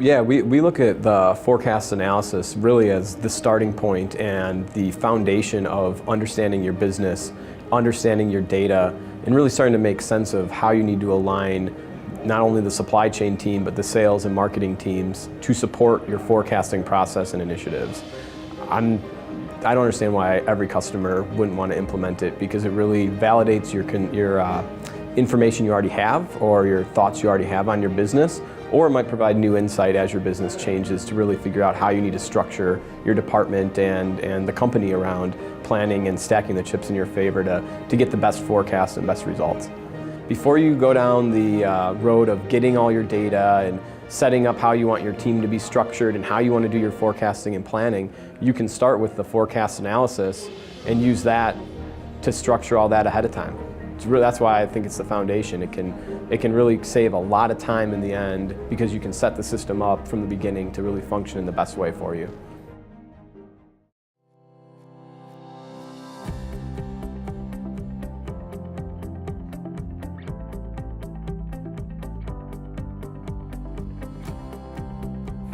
Yeah, we look at the forecast analysis really as the starting point and the foundation of understanding your business, understanding your data, and really starting to make sense of how you need to align not only the supply chain team, but the sales and marketing teams to support your forecasting process and initiatives. I don't understand why every customer wouldn't want to implement it, because it really validates your information you already have or your thoughts you already have on your business, or it might provide new insight as your business changes to really figure out how you need to structure your department and the company around planning and stacking the chips in your favor to get the best forecast and best results. Before you go down the road of getting all your data and setting up how you want your team to be structured and how you want to do your forecasting and planning, you can start with the forecast analysis and use that to structure all that ahead of time. That's why I think it's the foundation. It can really save a lot of time in the end, because you can set the system up from the beginning to really function in the best way for you.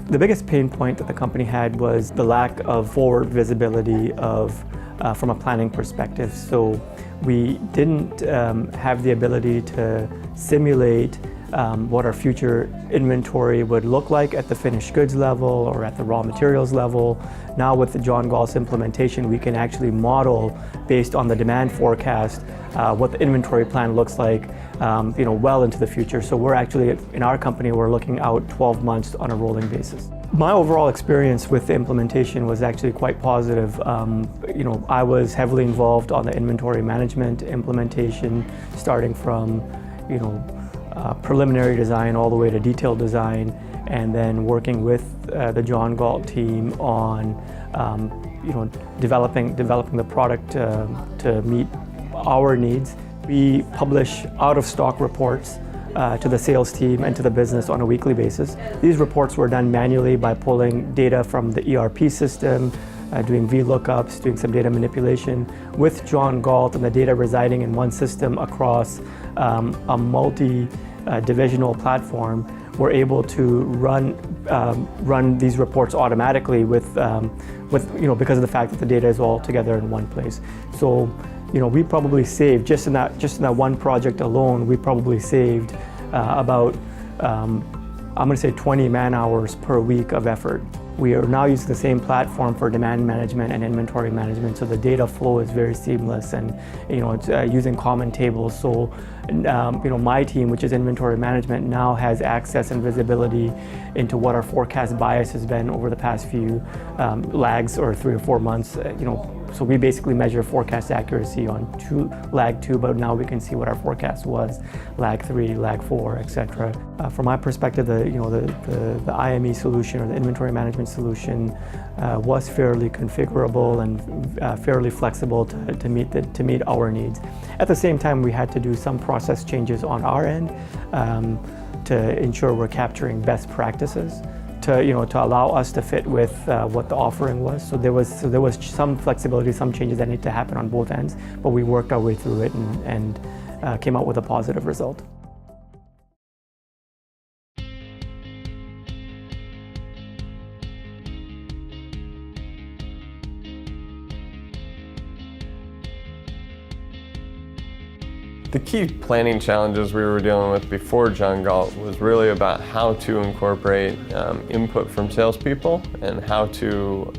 The biggest pain point that the company had was the lack of forward visibility from a planning perspective. So we didn't have the ability to simulate what our future inventory would look like at the finished goods level or at the raw materials level. Now with the John Galt implementation, we can actually model based on the demand forecast what the inventory plan looks like well into the future. So we're actually, in our company, we're looking out 12 months on a rolling basis. My overall experience with the implementation was actually quite positive. I was heavily involved on the inventory management implementation, starting from preliminary design all the way to detailed design, and then working with the John Galt team on developing the product to meet our needs. We publish out-of-stock reports to the sales team and to the business on a weekly basis. These reports were done manually by pulling data from the ERP system, doing VLOOKUPs, doing some data manipulation. With John Galt and the data residing in one system across a multi-divisional platform, we're able to run these reports automatically with because of the fact that the data is all together in one place. So we probably saved, just in that one project alone, we probably saved about, I'm going to say 20 man hours per week of effort. We are now using the same platform for demand management and inventory management, so the data flow is very seamless, and it's using common tables. So my team, which is inventory management, now has access and visibility into what our forecast bias has been over the past few lags, or 3 or 4 months. So we basically measure forecast accuracy on lag 2, but now we can see what our forecast was, lag 3, lag 4, etc. From my perspective, the IME solution, or the inventory management solution, was fairly configurable and fairly flexible to meet our needs. At the same time, we had to do some process changes on our end to ensure we're capturing best practices, to allow us to fit with what the offering was. So there was some flexibility, some changes that need to happen on both ends, but we worked our way through it and came out with a positive result. The key planning challenges we were dealing with before John Galt was really about how to incorporate input from salespeople and how to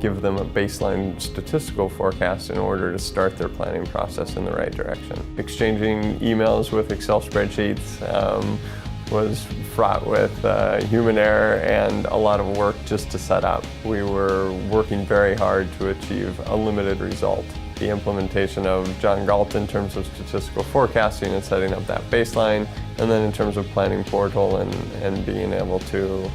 give them a baseline statistical forecast in order to start their planning process in the right direction. Exchanging emails with Excel spreadsheets was fraught with human error and a lot of work just to set up. We were working very hard to achieve a limited result. The implementation of John Galt in terms of statistical forecasting and setting up that baseline, and then in terms of planning portal and being able to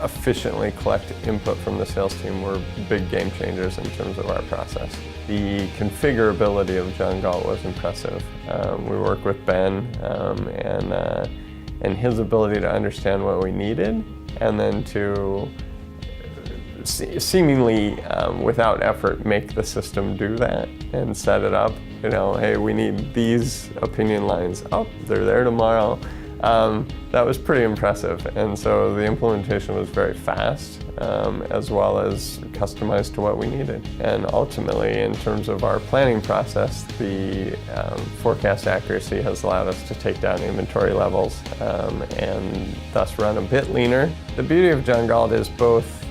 efficiently collect input from the sales team were big game changers in terms of our process. The configurability of John Galt was impressive. We worked with Ben and his ability to understand what we needed, and then to seemingly without effort make the system do that and set it up. Hey, we need these opinion lines. Oh, they're there tomorrow. that was pretty impressive. And so the implementation was very fast, as well as customized to what we needed. And ultimately, in terms of our planning process, the forecast accuracy has allowed us to take down inventory levels and thus run a bit leaner. The beauty of John Galt is both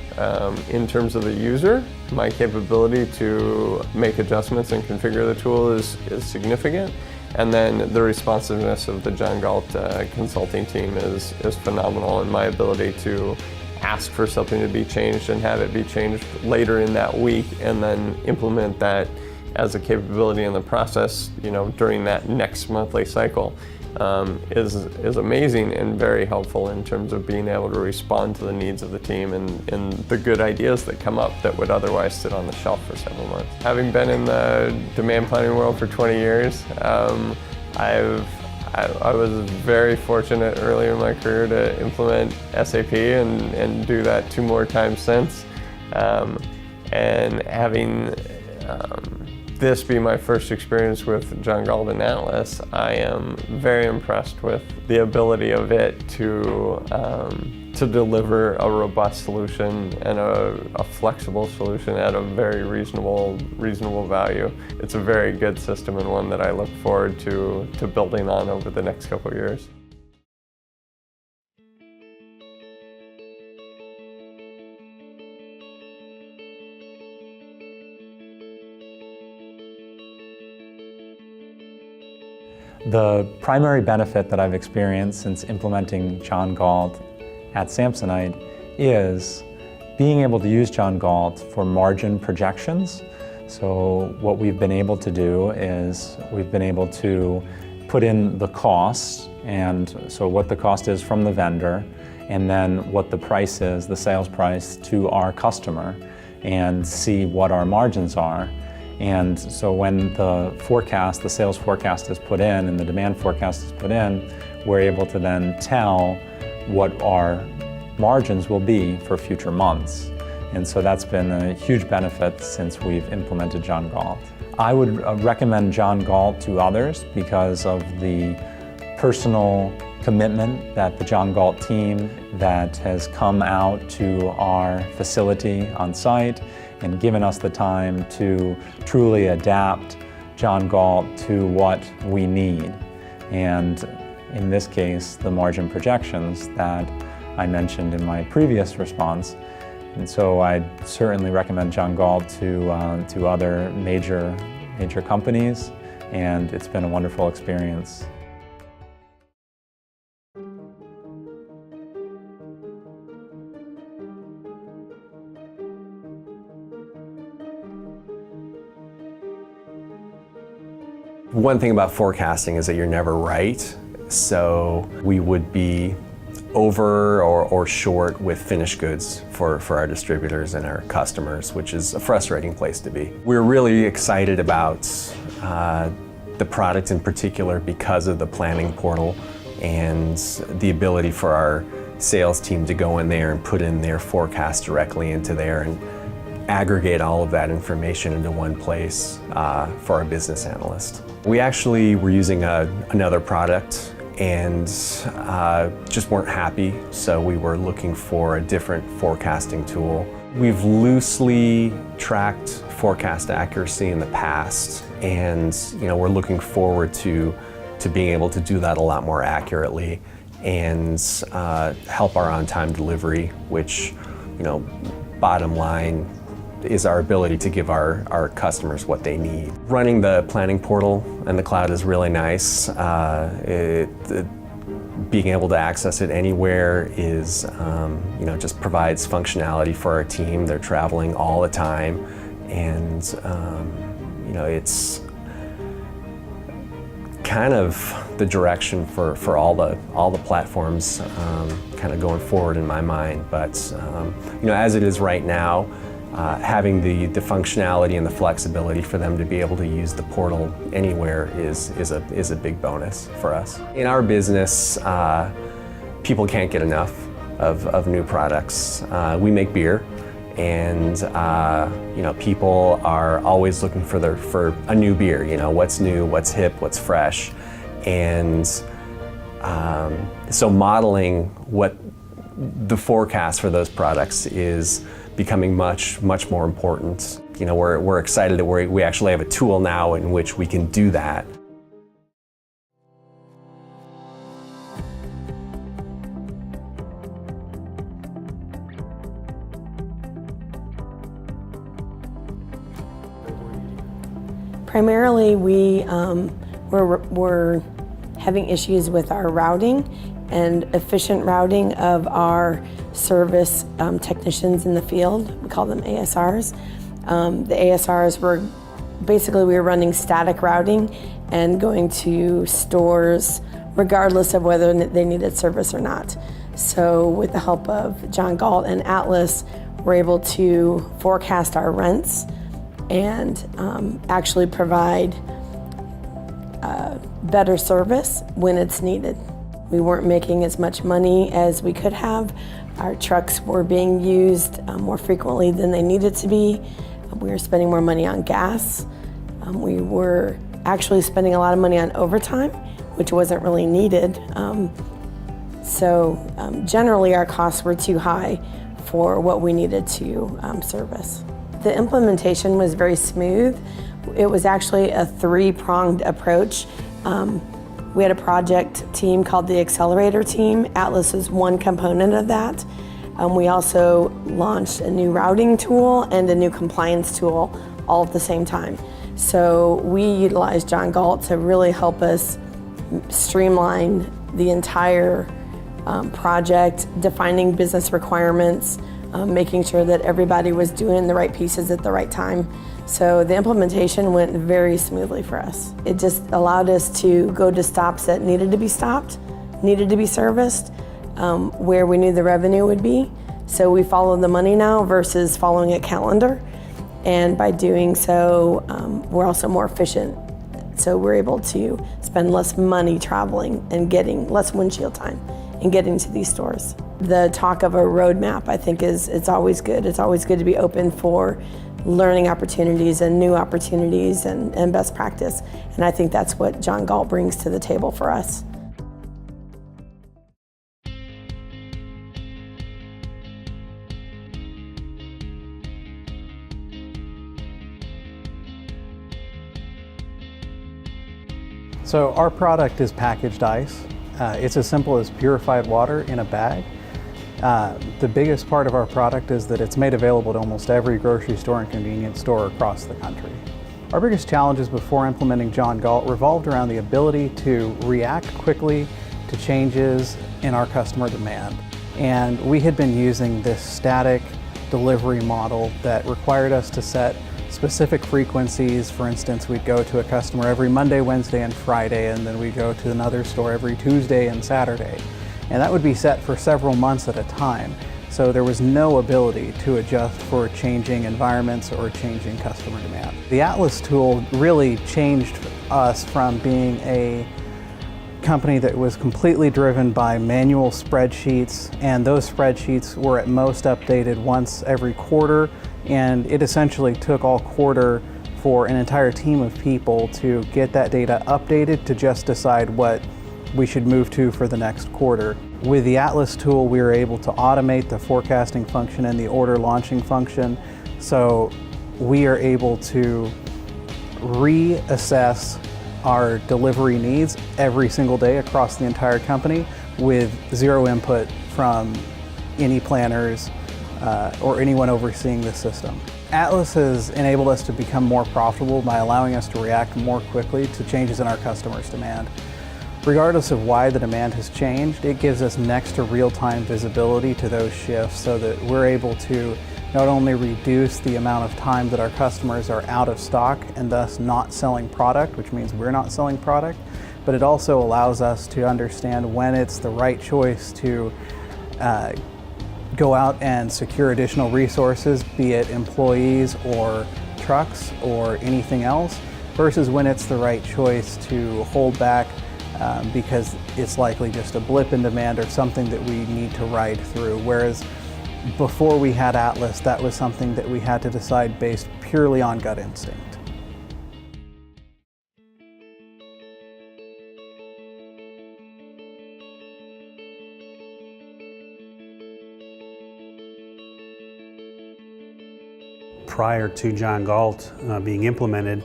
in terms of the user, my capability to make adjustments and configure the tool is significant. And then the responsiveness of the John Galt consulting team is phenomenal, and my ability to ask for something to be changed and have it be changed later in that week and then implement that as a capability in the process, during that next monthly cycle is amazing and very helpful in terms of being able to respond to the needs of the team and the good ideas that come up that would otherwise sit on the shelf for several months. Having been in the demand planning world for 20 years, I was very fortunate early in my career to implement SAP and do that 2 more times since. And having this be my first experience with John Galt and Atlas, I am very impressed with the ability of it to deliver a robust solution and a flexible solution at a very reasonable value. It's a very good system and one that I look forward to building on over the next couple of years. The primary benefit that I've experienced since implementing John Galt at Samsonite is being able to use John Galt for margin projections. So what we've been able to do is we've been able to put in the costs, and so what the cost is from the vendor, and then what the price is, the sales price to our customer, and see what our margins are. And so when the forecast, the sales forecast is put in and the demand forecast is put in, we're able to then tell what our margins will be for future months. And so that's been a huge benefit since we've implemented John Galt. I would recommend John Galt to others because of the personal commitment that the John Galt team that has come out to our facility on site and given us the time to truly adapt John Galt to what we need. And in this case, the margin projections that I mentioned in my previous response. And so I'd certainly recommend John Galt to other major companies, and it's been a wonderful experience. One thing about forecasting is that you're never right. So we would be over or short with finished goods for our distributors and our customers, which is a frustrating place to be. We're really excited about the product in particular because of the planning portal and the ability for our sales team to go in there and put in their forecast directly into there and aggregate all of that information into one place for our business analyst. We actually were using another product and just weren't happy, so we were looking for a different forecasting tool. We've loosely tracked forecast accuracy in the past, and we're looking forward to being able to do that a lot more accurately and help our on-time delivery, which, bottom line, is our ability to give our customers what they need. Running the planning portal in the cloud is really nice. Being able to access it anywhere is, just provides functionality for our team. They're traveling all the time, and it's kind of the direction for all the platforms kind of going forward in my mind. But as it is right now, having the functionality and the flexibility for them to be able to use the portal anywhere is a big bonus for us. In our business, people can't get enough of new products. We make beer, and people are always looking for a new beer. What's new, what's hip, what's fresh, and So modeling what the forecast for those products is becoming much more important. You know, we're excited that we actually have a tool now in which we can do that. Primarily, we're having issues with our routing and efficient routing of our service technicians in the field. We call them ASRs. The ASRs were basically, we were running static routing and going to stores regardless of whether they needed service or not. So with the help of John Galt and Atlas, we're able to forecast our rents and actually provide better service when it's needed. We weren't making as much money as we could have. Our trucks were being used more frequently than they needed to be. We were spending more money on gas. We were actually spending a lot of money on overtime, which wasn't really needed. Generally our costs were too high for what we needed to service. The implementation was very smooth. It was actually a three-pronged approach. We had a project team called the Accelerator Team. Atlas is one component of that. We also launched a new routing tool and a new compliance tool all at the same time. So we utilized John Galt to really help us streamline the entire project, defining business requirements, making sure that everybody was doing the right pieces at the right time. So the implementation went very smoothly for us. It just allowed us to go to stops that needed to be stopped, needed to be serviced, where we knew the revenue would be. So we follow the money now versus following a calendar. And by doing so, we're also more efficient. So we're able to spend less money traveling and getting less windshield time and getting to these stores. The talk of a roadmap, I think, it's always good. It's always good to be open for learning opportunities and new opportunities and best practice. And I think that's what John Galt brings to the table for us. So our product is packaged ice. It's as simple as purified water in a bag. The biggest part of our product is that it's made available to almost every grocery store and convenience store across the country. Our biggest challenges before implementing John Galt revolved around the ability to react quickly to changes in our customer demand. And we had been using this static delivery model that required us to set specific frequencies. For instance, we'd go to a customer every Monday, Wednesday, and Friday, and then we'd go to another store every Tuesday and Saturday. And that would be set for several months at a time. So there was no ability to adjust for changing environments or changing customer demand. The Atlas tool really changed us from being a company that was completely driven by manual spreadsheets, and those spreadsheets were at most updated once every quarter, and it essentially took all quarter for an entire team of people to get that data updated to just decide what we should move to for the next quarter. With the Atlas tool, we were able to automate the forecasting function and the order launching function, so we are able to reassess our delivery needs every single day across the entire company with zero input from any planners or anyone overseeing the system. Atlas has enabled us to become more profitable by allowing us to react more quickly to changes in our customers' demand. Regardless of why the demand has changed, it gives us next to real-time visibility to those shifts so that we're able to not only reduce the amount of time that our customers are out of stock and thus not selling product, which means we're not selling product, but it also allows us to understand when it's the right choice to go out and secure additional resources, be it employees or trucks or anything else, versus when it's the right choice to hold back because it's likely just a blip in demand or something that we need to ride through. Whereas before we had Atlas, that was something that we had to decide based purely on gut instinct. prior to John Galt being implemented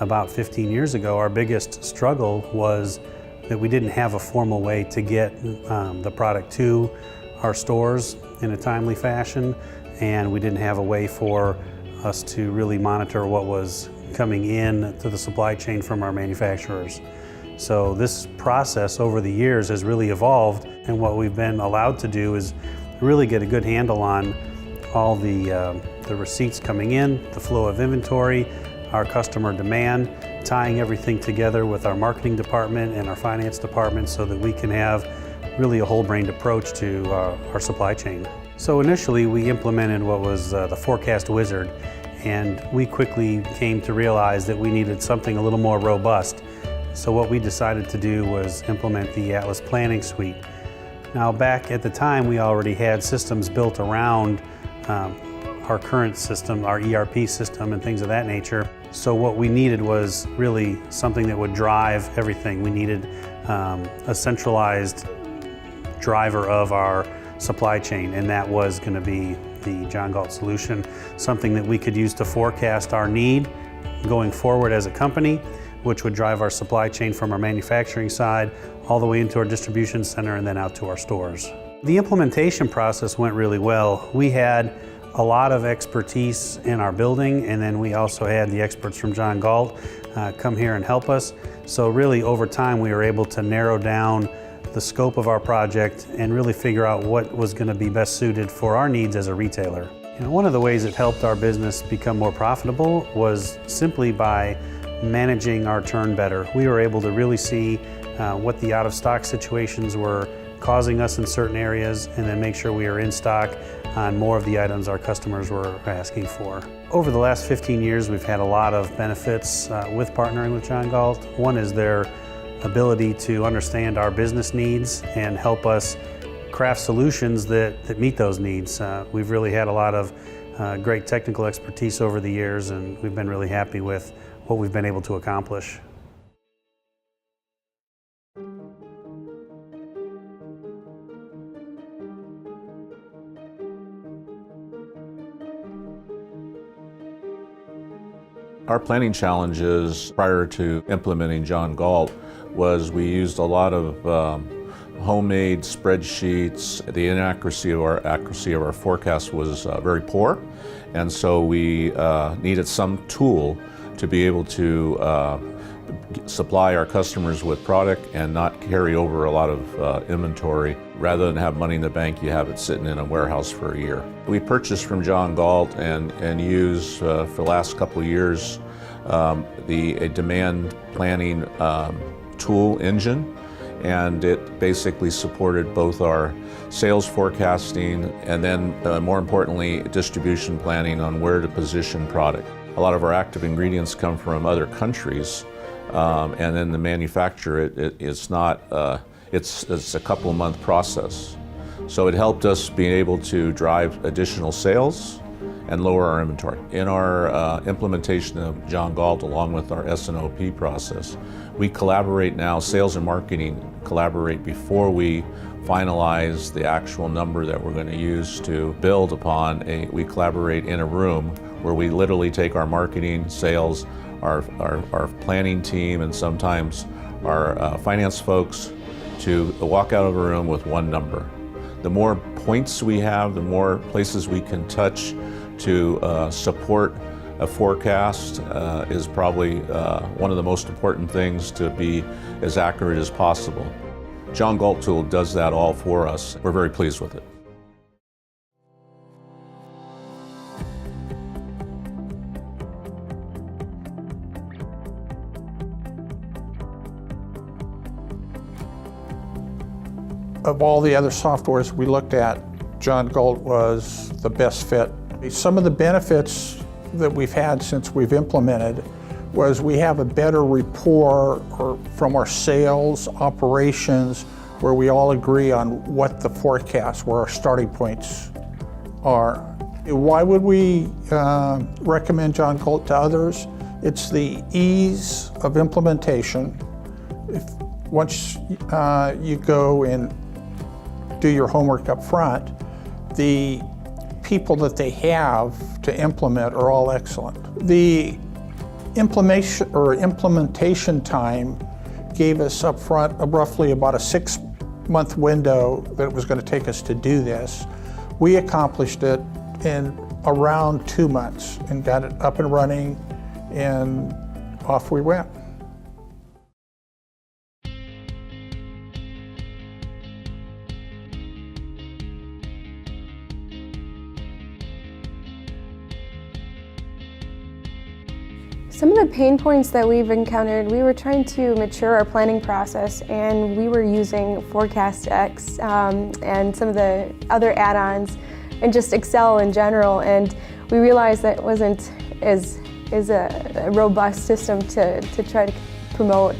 about 15 years ago, our biggest struggle was that we didn't have a formal way to get the product to our stores in a timely fashion, and we didn't have a way for us to really monitor what was coming in to the supply chain from our manufacturers. So this process over the years has really evolved, and what we've been allowed to do is really get a good handle on all the receipts coming in, the flow of inventory, our customer demand, tying everything together with our marketing department and our finance department so that we can have really a whole-brained approach to our supply chain. So initially we implemented what was the Forecast Wizard, and we quickly came to realize that we needed something a little more robust. So what we decided to do was implement the Atlas Planning Suite. Now back at the time we already had systems built around our current system, our ERP system and things of that nature. So what we needed was really something that would drive everything. We needed a centralized driver of our supply chain, and that was going to be the John Galt solution, something that we could use to forecast our need going forward as a company, which would drive our supply chain from our manufacturing side all the way into our distribution center and then out to our stores. The implementation process went really well. We had a lot of expertise in our building, and then we also had the experts from John Galt come here and help us. So really over time we were able to narrow down the scope of our project and really figure out what was going to be best suited for our needs as a retailer. One of the ways it helped our business become more profitable was simply by managing our turn better. We were able to really see what the out-of-stock situations were causing us in certain areas, and then make sure we are in stock on more of the items our customers were asking for. Over the last 15 years, we've had a lot of benefits with partnering with John Galt. One is their ability to understand our business needs and help us craft solutions that meet those needs. We've really had a lot of great technical expertise over the years, and we've been really happy with what we've been able to accomplish. Our planning challenges prior to implementing John Galt was we used a lot of homemade spreadsheets. The inaccuracy of our forecast was very poor, and so we needed some tool to be able to supply our customers with product and not carry over a lot of inventory. Rather than have money in the bank, you have it sitting in a warehouse for a year. We purchased from John Galt and used for the last couple of years a demand planning tool engine, and it basically supported both our sales forecasting and then more importantly distribution planning on where to position product. A lot of our active ingredients come from other countries, and then the manufacture it's a couple of month process. So it helped us being able to drive additional sales and lower our inventory. In our implementation of John Galt, along with our S&OP process, we collaborate now, sales and marketing collaborate before we finalize the actual number that we're going to use to build upon. We collaborate in a room where we literally take our marketing, sales, our planning team, and sometimes our finance folks to walk out of a room with one number. The more points we have, the more places we can touch to support a forecast is probably one of the most important things to be as accurate as possible. John Galt tool does that all for us. We're very pleased with it. Of all the other softwares we looked at, John Galt was the best fit. Some of the benefits that we've had since we've implemented was we have a better rapport from our sales, operations, where we all agree on what the forecast, where our starting points are. Why would we recommend John Galt to others? It's the ease of implementation. Once you go and do your homework up front, the people that they have to implement are all excellent. The implementation time gave us up front roughly about a 6-month window that it was going to take us to do this. We accomplished it in around 2 months and got it up and running, and off we went. Some of the pain points that we've encountered, we were trying to mature our planning process, and we were using ForecastX and some of the other add-ons and just Excel in general, and we realized that it wasn't as a robust system to try to promote,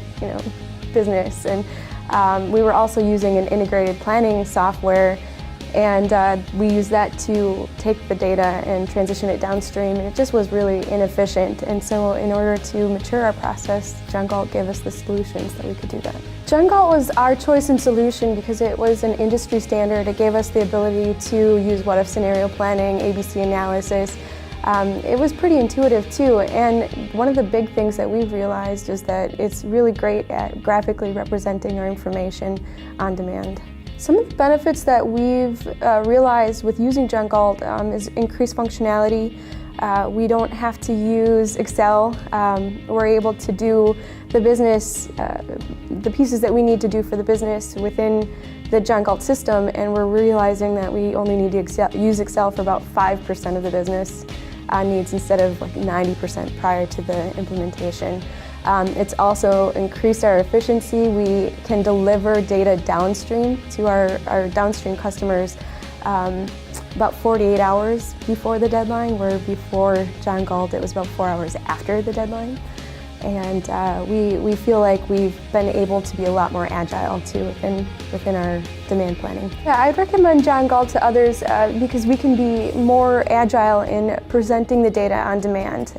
business. And we were also using an integrated planning software, and we used that to take the data and transition it downstream, and it just was really inefficient. And so in order to mature our process, John Galt gave us the solutions that we could do that. John Galt was our choice and solution because it was an industry standard. It gave us the ability to use what-if scenario planning, ABC analysis. It was pretty intuitive too, and one of the big things that we've realized is that it's really great at graphically representing our information on demand. Some of the benefits that we've realized with using John Galt is increased functionality. We don't have to use Excel. We're able to do the business, the pieces that we need to do for the business within the John Galt system, and we're realizing that we only need to use Excel for about 5% of the business needs instead of like 90% prior to the implementation. It's also increased our efficiency. We can deliver data downstream to our downstream customers about 48 hours before the deadline, where before John Galt it was about 4 hours after the deadline. And we feel like we've been able to be a lot more agile too within our demand planning. Yeah, I'd recommend John Galt to others because we can be more agile in presenting the data on demand.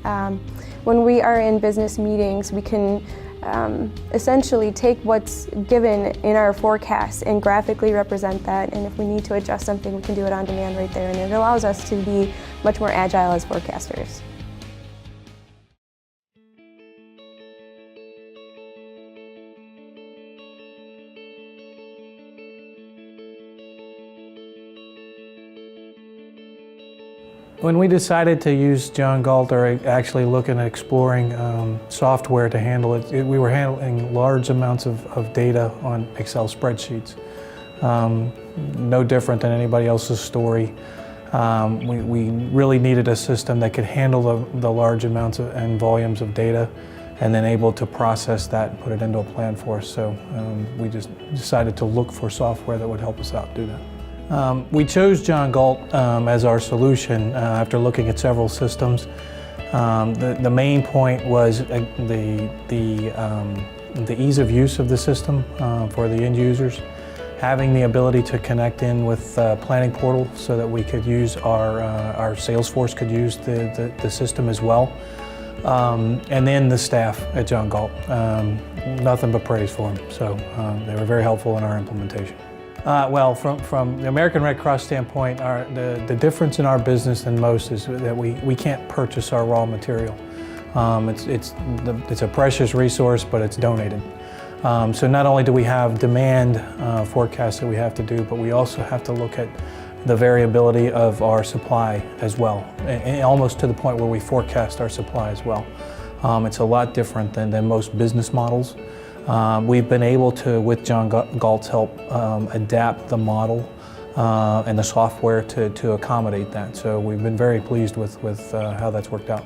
When we are in business meetings, we can essentially take what's given in our forecast and graphically represent that, and if we need to adjust something, we can do it on demand right there, and it allows us to be much more agile as forecasters. When we decided to use John Galt, or actually looking at exploring software to handle it, we were handling large amounts of data on Excel spreadsheets. No different than anybody else's story. We really needed a system that could handle the large amounts and volumes of data, and then able to process that and put it into a plan for us. So we just decided to look for software that would help us out do that. We chose John Galt as our solution after looking at several systems. The main point was the ease of use of the system for the end users, having the ability to connect in with Planning Portal so that we could use our sales force could use the system as well. And then the staff at John Galt, nothing but praise for them. So they were very helpful in our implementation. Well, from the American Red Cross standpoint, the difference in our business than most is that we can't purchase our raw material. It's a precious resource, but it's donated. So not only do we have demand forecasts that we have to do, but we also have to look at the variability of our supply as well, and almost to the point where we forecast our supply as well. It's a lot different than most business models. We've been able to, with John Galt's help, adapt the model and the software to accommodate that. So we've been very pleased with how that's worked out.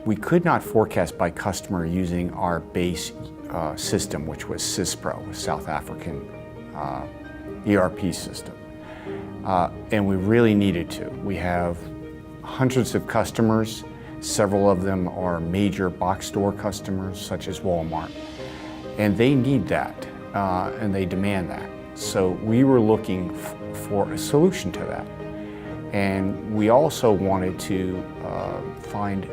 We could not forecast by customer using our base system, which was CISPRO, a South African ERP system. And we really needed to. We have hundreds of customers. Several of them are major box store customers, such as Walmart. And they need that, and they demand that. So we were looking for a solution to that. And we also wanted to find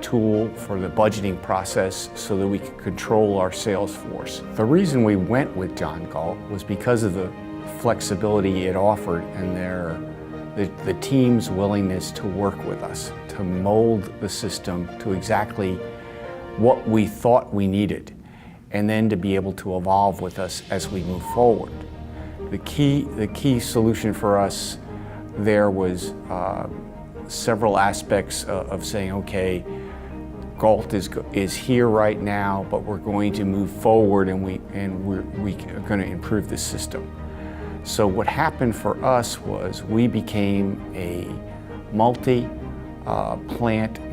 tool for the budgeting process so that we could control our sales force. The reason we went with John Galt was because of the flexibility it offered and the team's willingness to work with us, to mold the system to exactly what we thought we needed, and then to be able to evolve with us as we move forward. The key solution for us there was several aspects of saying, okay, Galt is here right now, but we're going to move forward and we're going to improve the system. So what happened for us was we became a multi-plant,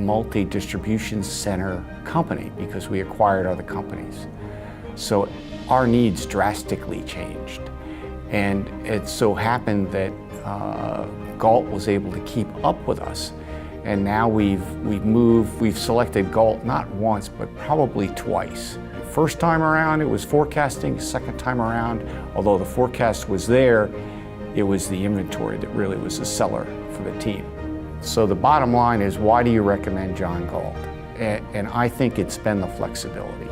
multi-distribution center company because we acquired other companies. So our needs drastically changed. And it so happened that Galt was able to keep up with us. And now we've selected Galt not once, but probably twice. First time around, it was forecasting. Second time around, although the forecast was there, it was the inventory that really was the seller for the team. So the bottom line is, why do you recommend John Galt? And I think it's been the flexibility.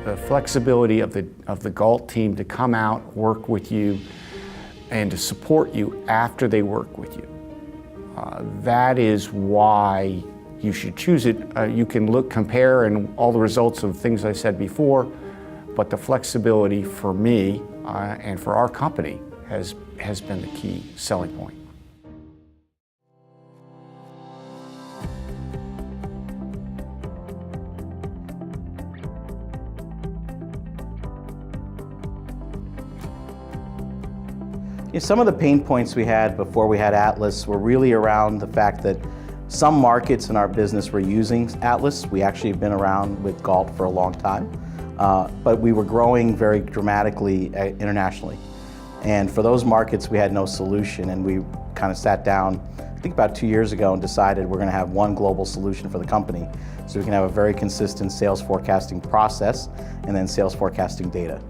The flexibility of the Galt team to come out, work with you, and to support you after they work with you. That is why you should choose it. You can compare and all the results of things I said before, but the flexibility for me and for our company has been the key selling point. Some of the pain points we had before we had Atlas were really around the fact that some markets in our business were using Atlas. We actually have been around with Galt for a long time, but we were growing very dramatically internationally. And for those markets, we had no solution, and we kind of sat down, I think about 2 years ago, and decided we're going to have one global solution for the company so we can have a very consistent sales forecasting process and then sales forecasting data.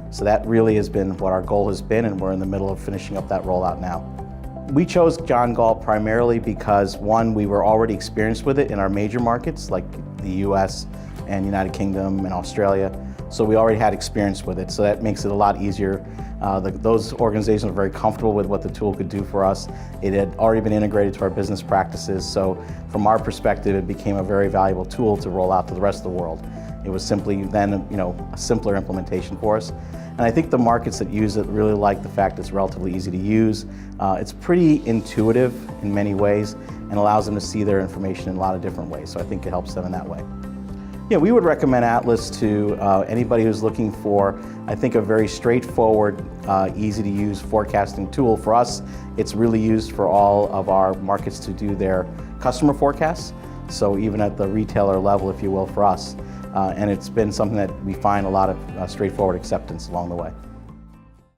So that really has been what our goal has been, and we're in the middle of finishing up that rollout now. We chose John Galt primarily because, one, we were already experienced with it in our major markets like the US and United Kingdom and Australia. So we already had experience with it, so that makes it a lot easier. Those organizations were very comfortable with what the tool could do for us. It had already been integrated to our business practices, so from our perspective, it became a very valuable tool to roll out to the rest of the world. It was simply then a simpler implementation for us. And I think the markets that use it really like the fact it's relatively easy to use. It's pretty intuitive in many ways and allows them to see their information in a lot of different ways. So I think it helps them in that way. Yeah, we would recommend Atlas to anybody who's looking for, I think, a very straightforward, easy to use forecasting tool. For us, it's really used for all of our markets to do their customer forecasts. So even at the retailer level, if you will, for us. And it's been something that we find a lot of straightforward acceptance along the way.